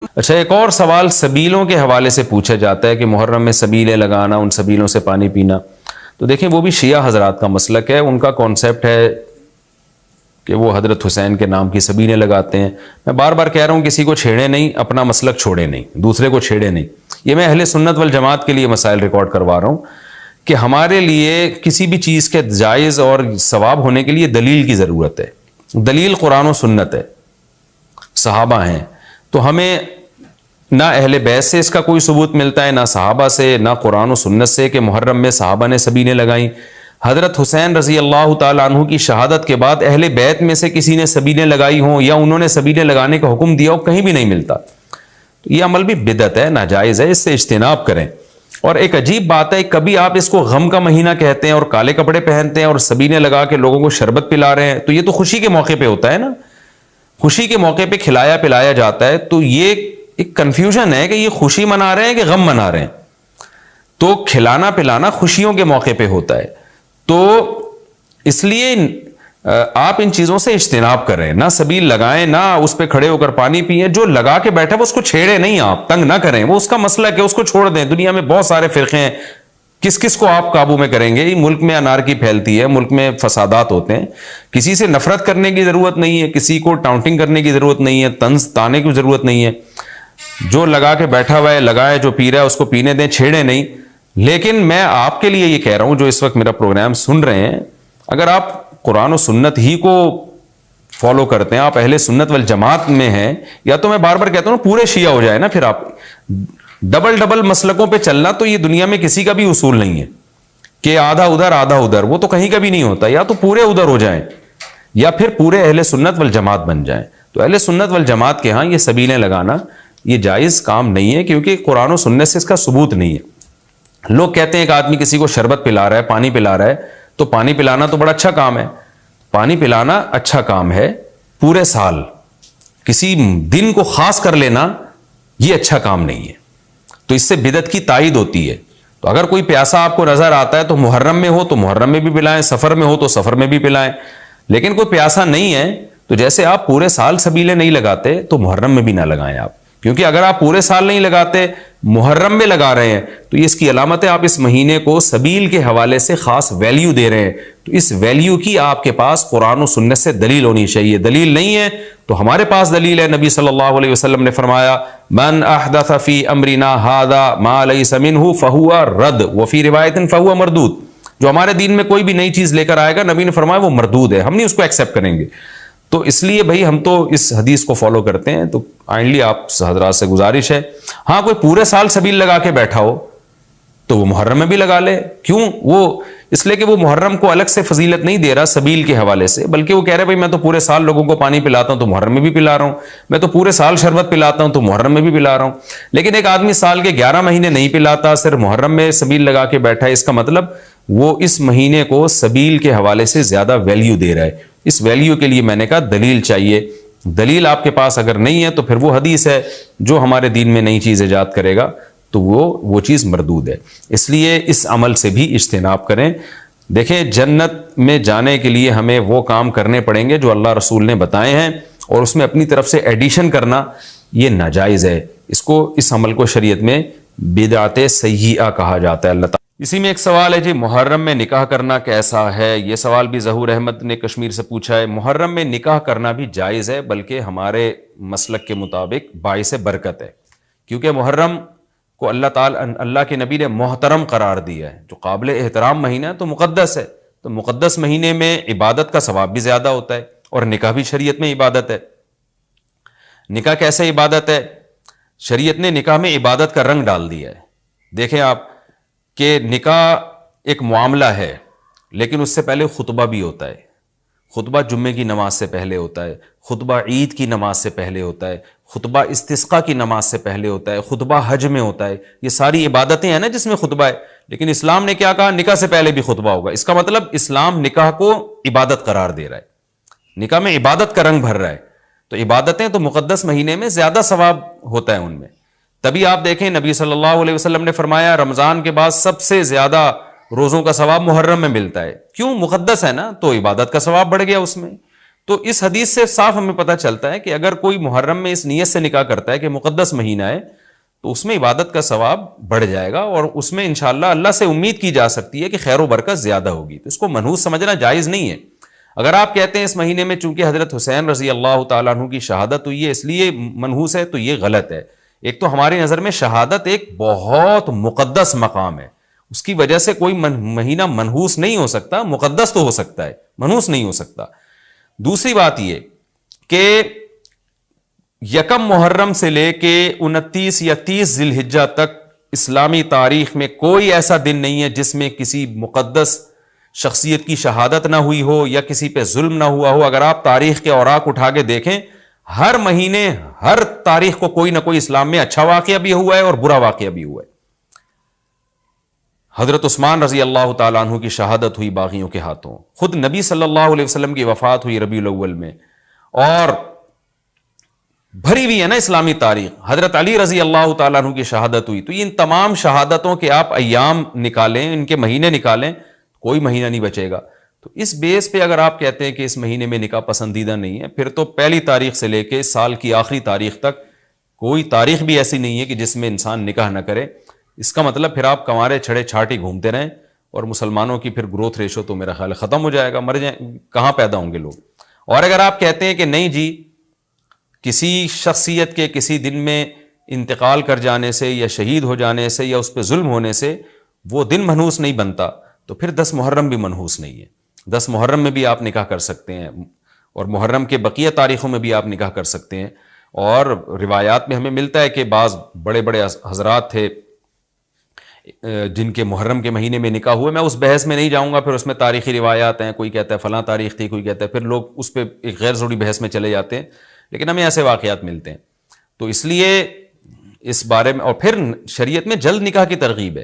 اچھا، ایک اور سوال سبیلوں کے حوالے سے پوچھا جاتا ہے کہ محرم میں سبیلیں لگانا، ان سبیلوں سے پانی پینا. تو دیکھیں وہ بھی شیعہ حضرات کا مسلک ہے، ان کا کانسیپٹ ہے کہ وہ حضرت حسین کے نام کی سبیلیں لگاتے ہیں. میں بار بار کہہ رہا ہوں کسی کو چھیڑے نہیں، اپنا مسلک چھوڑے نہیں، دوسرے کو چھیڑے نہیں. یہ میں اہل سنت والجماعت کے لیے مسائل ریکارڈ کروا رہا ہوں کہ ہمارے لیے کسی بھی چیز کے جائز اور ثواب ہونے کے لیے دلیل کی ضرورت ہے. دلیل قرآن و سنت ہے، صحابہ ہیں. تو ہمیں نہ اہل بیت سے اس کا کوئی ثبوت ملتا ہے، نہ صحابہ سے، نہ قرآن و سنت سے کہ محرم میں صحابہ نے سبیلیں لگائیں. حضرت حسین رضی اللہ تعالیٰ عنہ کی شہادت کے بعد اہل بیت میں سے کسی نے سبیلیں لگائی ہوں یا انہوں نے سبیلیں لگانے کا حکم دیا ہو، کہیں بھی نہیں ملتا. تو یہ عمل بھی بدعت ہے، ناجائز ہے، اس سے اجتناب کریں. اور ایک عجیب بات ہے، کبھی آپ اس کو غم کا مہینہ کہتے ہیں اور کالے کپڑے پہنتے ہیں اور سبیلیں لگا کے لوگوں کو شربت پلا رہے ہیں. تو یہ تو خوشی کے موقع پہ ہوتا ہے نا، خوشی کے موقع پہ کھلایا پلایا جاتا ہے. تو یہ ایک کنفیوژن ہے کہ یہ خوشی منا رہے ہیں کہ غم منا رہے ہیں. تو کھلانا پلانا خوشیوں کے موقع پہ ہوتا ہے. تو اس لیے آپ ان چیزوں سے اجتناب کریں، نہ سبیل لگائیں، نہ اس پہ کھڑے ہو کر پانی پئیں. جو لگا کے بیٹھا وہ اس کو چھیڑے نہیں، آپ تنگ نہ کریں، وہ اس کا مسلک ہے، اس کو چھوڑ دیں. دنیا میں بہت سارے فرقے ہیں، کس کس کو آپ قابو میں کریں گے؟ ملک میں انارکی پھیلتی ہے، ملک میں فسادات ہوتے ہیں. کسی سے نفرت کرنے کی ضرورت نہیں ہے، کسی کو ٹاؤنٹنگ کرنے کی ضرورت نہیں ہے، طنز تانے کی ضرورت نہیں ہے. جو لگا کے بیٹھا ہوا ہے لگائے، جو پی رہا ہے اس کو پینے دیں، چھیڑے نہیں. لیکن میں آپ کے لیے یہ کہہ رہا ہوں جو اس وقت میرا پروگرام سن رہے ہیں، اگر آپ قرآن و سنت ہی کو فالو کرتے ہیں، آپ اہل سنت والجماعت میں ہیں، یا تو میں بار بار کہتا ہوں پورے شیعہ ہو جائے نا. پھر آپ ڈبل مسلکوں پہ چلنا تو یہ دنیا میں کسی کا بھی اصول نہیں ہے کہ آدھا ادھر آدھا ادھر، وہ تو کہیں کا بھی نہیں ہوتا. یا تو پورے ادھر ہو جائیں یا پھر پورے اہل سنت والجماعت بن جائیں. تو اہل سنت والجماعت کے ہاں یہ سبیلیں لگانا یہ جائز کام نہیں ہے، کیونکہ قرآن و سنت سے اس کا ثبوت نہیں ہے. لوگ کہتے ہیں ایک آدمی کسی کو شربت پلا رہا ہے، پانی پلا رہا ہے، تو پانی پلانا تو بڑا اچھا کام ہے. پانی پلانا اچھا کام ہے، پورے سال کسی دن کو خاص کر لینا یہ اچھا کام نہیں ہے. تو اس سے بدعت کی تائید ہوتی ہے. تو اگر کوئی پیاسا آپ کو نظر آتا ہے تو محرم میں ہو تو محرم میں بھی پلائیں، سفر میں ہو تو سفر میں بھی پلائیں. لیکن کوئی پیاسا نہیں ہے تو جیسے آپ پورے سال سبیلیں نہیں لگاتے تو محرم میں بھی نہ لگائیں آپ. کیونکہ اگر آپ پورے سال نہیں لگاتے، محرم میں لگا رہے ہیں، تو یہ اس کی علامت ہے آپ اس مہینے کو سبیل کے حوالے سے خاص ویلیو دے رہے ہیں. تو اس ویلیو کی آپ کے پاس قرآن و سنت سے دلیل ہونی چاہیے. دلیل نہیں ہے تو ہمارے پاس دلیل ہے. نبی صلی اللہ علیہ وسلم نے فرمایا من احدث فی امرنا ھذا ما لیس منہ فہو رد وفی روایت فہو مردود. جو ہمارے دین میں کوئی بھی نئی چیز لے کر آئے گا، نبی نے فرمایا وہ مردود ہے، ہم نہیں اس کو ایکسیپٹ کریں گے. تو اس لیے بھائی ہم تو اس حدیث کو فالو کرتے ہیں. تو کائنڈلی آپ حضرات سے گزارش ہے، ہاں کوئی پورے سال سبیل لگا کے بیٹھا ہو تو وہ محرم میں بھی لگا لے. کیوں؟ وہ اس لیے کہ وہ محرم کو الگ سے فضیلت نہیں دے رہا سبیل کے حوالے سے، بلکہ وہ کہہ رہے بھائی میں تو پورے سال لوگوں کو پانی پلاتا ہوں تو محرم میں بھی پلا رہا ہوں، میں تو پورے سال شربت پلاتا ہوں تو محرم میں بھی پلا رہا ہوں. لیکن ایک آدمی سال کے 11 مہینے نہیں پلاتا، صرف محرم میں سبیل لگا کے بیٹھا ہے، اس کا مطلب وہ اس مہینے کو سبیل کے حوالے سے زیادہ ویلیو دے رہا ہے. اس ویلیو کے لیے میں نے کہا دلیل چاہیے. دلیل آپ کے پاس اگر نہیں ہے تو پھر وہ حدیث ہے جو ہمارے دین میں نئی چیز ایجاد کرے گا تو وہ چیز مردود ہے. اس لیے اس عمل سے بھی اجتناب کریں. دیکھیں جنت میں جانے کے لیے ہمیں وہ کام کرنے پڑیں گے جو اللہ رسول نے بتائے ہیں، اور اس میں اپنی طرف سے ایڈیشن کرنا یہ ناجائز ہے. اس عمل کو شریعت میں بدعت سیئہ کہا جاتا ہے. اللہ تعالیٰ. اسی میں ایک سوال ہے جی، محرم میں نکاح کرنا کیسا ہے؟ یہ سوال بھی ظہور احمد نے کشمیر سے پوچھا ہے. محرم میں نکاح کرنا بھی جائز ہے، بلکہ ہمارے مسلک کے مطابق باعث برکت ہے. کیونکہ محرم کو اللہ کے نبی نے محترم قرار دیا ہے، جو قابل احترام مہینہ ہے تو مقدس ہے. تو مقدس مہینے میں عبادت کا ثواب بھی زیادہ ہوتا ہے، اور نکاح بھی شریعت میں عبادت ہے. نکاح کیسے عبادت ہے؟ شریعت نے نکاح میں عبادت کا رنگ ڈال دیا ہے. دیکھیں آپ کہ نکاح ایک معاملہ ہے، لیکن اس سے پہلے خطبہ بھی ہوتا ہے. خطبہ جمعے کی نماز سے پہلے ہوتا ہے، خطبہ عید کی نماز سے پہلے ہوتا ہے، خطبہ استسقاء کی نماز سے پہلے ہوتا ہے، خطبہ حج میں ہوتا ہے. یہ ساری عبادتیں ہیں نا جس میں خطبہ ہے. لیکن اسلام نے کیا کہا؟ نکاح سے پہلے بھی خطبہ ہوگا. اس کا مطلب اسلام نکاح کو عبادت قرار دے رہا ہے، نکاح میں عبادت کا رنگ بھر رہا ہے. تو عبادتیں تو مقدس مہینے میں زیادہ ثواب ہوتا ہے ان میں. تبھی آپ دیکھیں نبی صلی اللہ علیہ وسلم نے فرمایا رمضان کے بعد سب سے زیادہ روزوں کا ثواب محرم میں ملتا ہے. کیوں؟ مقدس ہے نا، تو عبادت کا ثواب بڑھ گیا اس میں. تو اس حدیث سے صاف ہمیں پتہ چلتا ہے کہ اگر کوئی محرم میں اس نیت سے نکاح کرتا ہے کہ مقدس مہینہ ہے تو اس میں عبادت کا ثواب بڑھ جائے گا اور اس میں انشاءاللہ اللہ سے امید کی جا سکتی ہے کہ خیر و برکت زیادہ ہوگی. تو اس کو منحوس سمجھنا جائز نہیں ہے. اگر آپ کہتے ہیں اس مہینے میں چونکہ حضرت حسین رضی اللہ تعالیٰ عنہ کی شہادت ہوئی ہے اس لیے منحوس ہے، تو یہ غلط ہے. ایک تو ہماری نظر میں شہادت ایک بہت مقدس مقام ہے، اس کی وجہ سے کوئی مہینہ منحوس نہیں ہو سکتا. مقدس تو ہو سکتا ہے، منحوس نہیں ہو سکتا. دوسری بات یہ کہ یکم محرم سے لے کے 29 یا 30 ذی الحجہ تک اسلامی تاریخ میں کوئی ایسا دن نہیں ہے جس میں کسی مقدس شخصیت کی شہادت نہ ہوئی ہو یا کسی پہ ظلم نہ ہوا ہو. اگر آپ تاریخ کے اوراق اٹھا کے دیکھیں، ہر مہینے ہر تاریخ کو کوئی نہ کوئی اسلام میں اچھا واقعہ بھی ہوا ہے اور برا واقعہ بھی ہوا ہے. حضرت عثمان رضی اللہ تعالیٰ عنہ کی شہادت ہوئی باغیوں کے ہاتھوں، خود نبی صلی اللہ علیہ وسلم کی وفات ہوئی ربیع الاول میں، اور بھری ہوئی ہے نا اسلامی تاریخ. حضرت علی رضی اللہ تعالیٰ عنہ کی شہادت ہوئی. تو ان تمام شہادتوں کے آپ ایام نکالیں، ان کے مہینے نکالیں، کوئی مہینہ نہیں بچے گا. تو اس بیس پہ اگر آپ کہتے ہیں کہ اس مہینے میں نکاح پسندیدہ نہیں ہے، پھر تو پہلی تاریخ سے لے کے سال کی آخری تاریخ تک کوئی تاریخ بھی ایسی نہیں ہے کہ جس میں انسان نکاح نہ کرے. اس کا مطلب پھر آپ کنوارے چھڑے چھاٹی گھومتے رہیں اور مسلمانوں کی پھر گروتھ ریشو تو میرا خیال ختم ہو جائے گا، مر جائیں، کہاں پیدا ہوں گے لوگ. اور اگر آپ کہتے ہیں کہ نہیں جی کسی شخصیت کے کسی دن میں انتقال کر جانے سے یا شہید ہو جانے سے یا اس پہ ظلم ہونے سے وہ دن منحوس نہیں بنتا، تو پھر 10 محرم بھی منحوس نہیں ہے. 10 محرم میں بھی آپ نکاح کر سکتے ہیں اور محرم کے بقیہ تاریخوں میں بھی آپ نکاح کر سکتے ہیں. اور روایات میں ہمیں ملتا ہے کہ بعض بڑے بڑے حضرات تھے جن کے محرم کے مہینے میں نکاح ہوئے. میں اس بحث میں نہیں جاؤں گا، پھر اس میں تاریخی روایات ہیں، کوئی کہتا ہے فلاں تاریخ تھی، کوئی کہتا ہے، پھر لوگ اس پہ ایک غیر ضروری بحث میں چلے جاتے ہیں. لیکن ہمیں ایسے واقعات ملتے ہیں. تو اس لیے اس بارے میں، اور پھر شریعت میں جلد نکاح کی ترغیب ہے.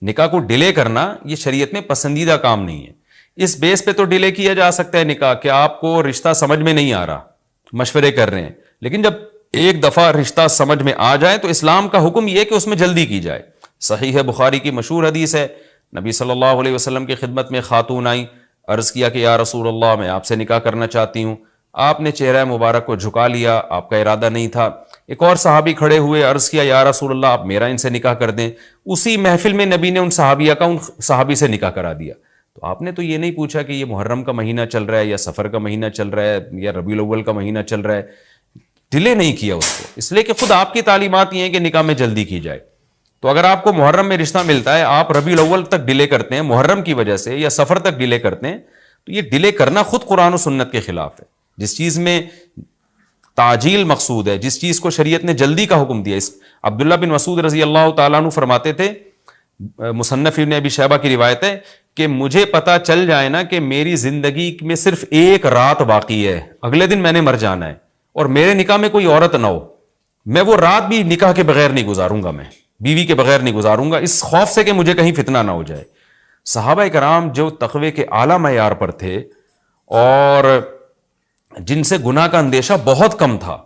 نکاح کو ڈیلے کرنا یہ شریعت میں پسندیدہ کام نہیں ہے. اس بیس پہ تو ڈیلے کیا جا سکتا ہے نکاح کہ آپ کو رشتہ سمجھ میں نہیں آ رہا، مشورے کر رہے ہیں، لیکن جب ایک دفعہ رشتہ سمجھ میں آ جائے تو اسلام کا حکم یہ ہے کہ اس میں جلدی کی جائے. صحیح ہے، بخاری کی مشہور حدیث ہے، نبی صلی اللہ علیہ وسلم کی خدمت میں خاتون آئیں، عرض کیا کہ یا رسول اللہ میں آپ سے نکاح کرنا چاہتی ہوں. آپ نے چہرہ مبارک کو جھکا لیا، آپ کا ارادہ نہیں تھا. ایک اور صحابی کھڑے ہوئے، عرض کیا یا رسول اللہ آپ میرا ان سے نکاح کر دیں. اسی محفل میں نبی نے ان صحابیہ کا ان صحابی سے نکاح کرا دیا. تو آپ نے تو یہ نہیں پوچھا کہ یہ محرم کا مہینہ چل رہا ہے یا سفر کا مہینہ چل رہا ہے یا ربیع الاول کا مہینہ چل رہا ہے. ڈیلے نہیں کیا اس کو، اس لیے کہ خود آپ کی تعلیمات یہ ہیں کہ نکاح میں جلدی کی جائے. تو اگر آپ کو محرم میں رشتہ ملتا ہے، آپ ربیع الاول تک ڈیلے کرتے ہیں محرم کی وجہ سے یا سفر تک ڈیلے کرتے ہیں، تو یہ ڈیلے کرنا خود قرآن و سنت کے خلاف ہے. جس چیز میں تعجیل مقصود ہے، جس چیز کو شریعت نے جلدی کا حکم دیا. عبداللہ بن مسعود رضی اللہ تعالیٰ عنہ فرماتے تھے، مصنف ابن ابی شیبہ کی روایت ہے کہ مجھے پتا چل جائے نا کہ میری زندگی میں صرف ایک رات باقی ہے، اگلے دن میں نے مر جانا ہے، اور میرے نکاح میں کوئی عورت نہ ہو، میں وہ رات بھی نکاح کے بغیر نہیں گزاروں گا، میں بیوی کے بغیر نہیں گزاروں گا، اس خوف سے کہ مجھے کہیں فتنہ نہ ہو جائے. صحابہ کرام جو تقوی کے اعلیٰ معیار پر تھے اور جن سے گناہ کا اندیشہ بہت کم تھا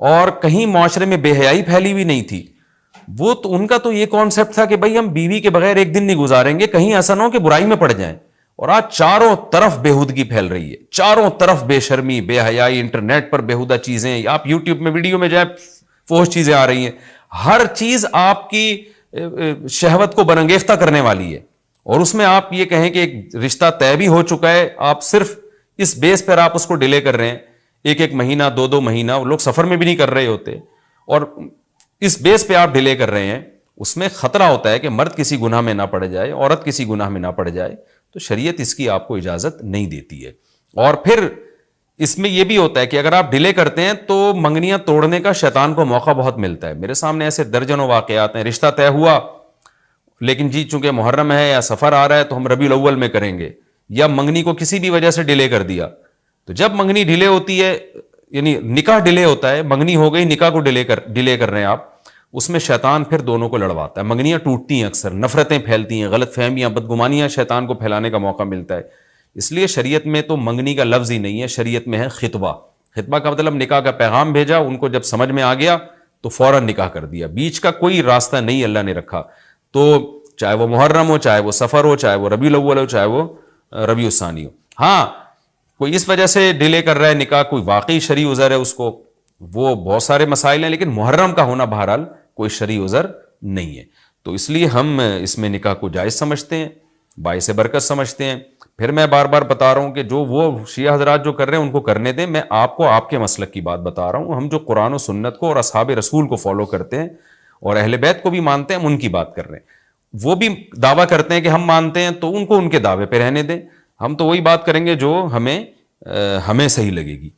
اور کہیں معاشرے میں بے حیائی پھیلی ہوئی نہیں تھی، وہ تو ان کا تو یہ کانسیپٹ تھا کہ بھائی ہم بیوی کے بغیر ایک دن نہیں گزاریں گے، کہیں ایسا نہ ہو کہ برائی میں پڑ جائیں. اور آج چاروں طرف بےہودگی پھیل رہی ہے، چاروں طرف بے شرمی، بے حیائی، انٹرنیٹ پر بےہودہ چیزیں، آپ یوٹیوب میں ویڈیو میں جائیں فوش چیزیں آ رہی ہیں، ہر چیز آپ کی شہوت کو برانگیختہ کرنے والی ہے. اور اس میں آپ یہ کہیں کہ ایک رشتہ طے بھی ہو چکا ہے، آپ صرف اس بیس پر آپ اس کو ڈیلے کر رہے ہیں، ایک مہینہ 2 مہینہ، لوگ سفر میں بھی نہیں کر رہے ہوتے، اور اس بیس پہ آپ ڈیلے کر رہے ہیں. اس میں خطرہ ہوتا ہے کہ مرد کسی گناہ میں نہ پڑ جائے، عورت کسی گناہ میں نہ پڑ جائے. تو شریعت اس کی آپ کو اجازت نہیں دیتی ہے. اور پھر اس میں یہ بھی ہوتا ہے کہ اگر آپ ڈیلے کرتے ہیں تو منگنیاں توڑنے کا شیطان کو موقع بہت ملتا ہے. میرے سامنے ایسے درجنوں واقعات ہیں، رشتہ طے ہوا لیکن جی چونکہ محرم ہے یا سفر آ رہا ہے تو ہم ربیع الاول میں کریں گے، یا منگنی کو کسی بھی وجہ سے ڈیلے کر دیا. تو جب منگنی ڈیلے ہوتی ہے، یعنی نکاح ڈیلے ہوتا ہے، منگنی ہو گئی، نکاح کو ڈیلے کر رہے ہیں آپ، اس میں شیطان پھر دونوں کو لڑواتا ہے. منگنیاں ٹوٹتی ہیں، اکثر نفرتیں پھیلتی ہیں، غلط فہمیاں، بدگمانیاں شیطان کو پھیلانے کا موقع ملتا ہے. اس لیے شریعت میں تو منگنی کا لفظ ہی نہیں ہے، شریعت میں ہے خطبہ. خطبہ کا مطلب نکاح کا پیغام بھیجا، ان کو جب سمجھ میں آ گیا تو فوراً نکاح کر دیا. بیچ کا کوئی راستہ نہیں اللہ نے رکھا. تو چاہے وہ محرم ہو، چاہے وہ سفر ہو، چاہے وہ ربیع الاول ہو، چاہے وہ ربیع الثانی ہو. ہاں کوئی اس وجہ سے ڈیلے کر رہا ہے نکاح، کوئی واقعی شرعی عذر ہے اس کو، وہ بہت سارے مسائل ہیں، لیکن محرم کا ہونا بہرحال کوئی شرعی عذر نہیں ہے. تو اس لیے ہم اس میں نکاح کو جائز سمجھتے ہیں، باعث برکت سمجھتے ہیں. پھر میں بار بار بتا رہا ہوں کہ جو وہ شیعہ حضرات جو کر رہے ہیں ان کو کرنے دیں، میں آپ کو آپ کے مسلک کی بات بتا رہا ہوں. ہم جو قرآن و سنت کو اور اصحاب رسول کو فالو کرتے ہیں اور اہل بیت کو بھی مانتے ہیں، ہم ان کی بات کر رہے ہیں. وہ بھی دعویٰ کرتے ہیں کہ ہم مانتے ہیں، تو ان کو ان کے دعوے پہ رہنے دیں. ہم تو وہی بات کریں گے جو ہمیں صحیح لگے گی.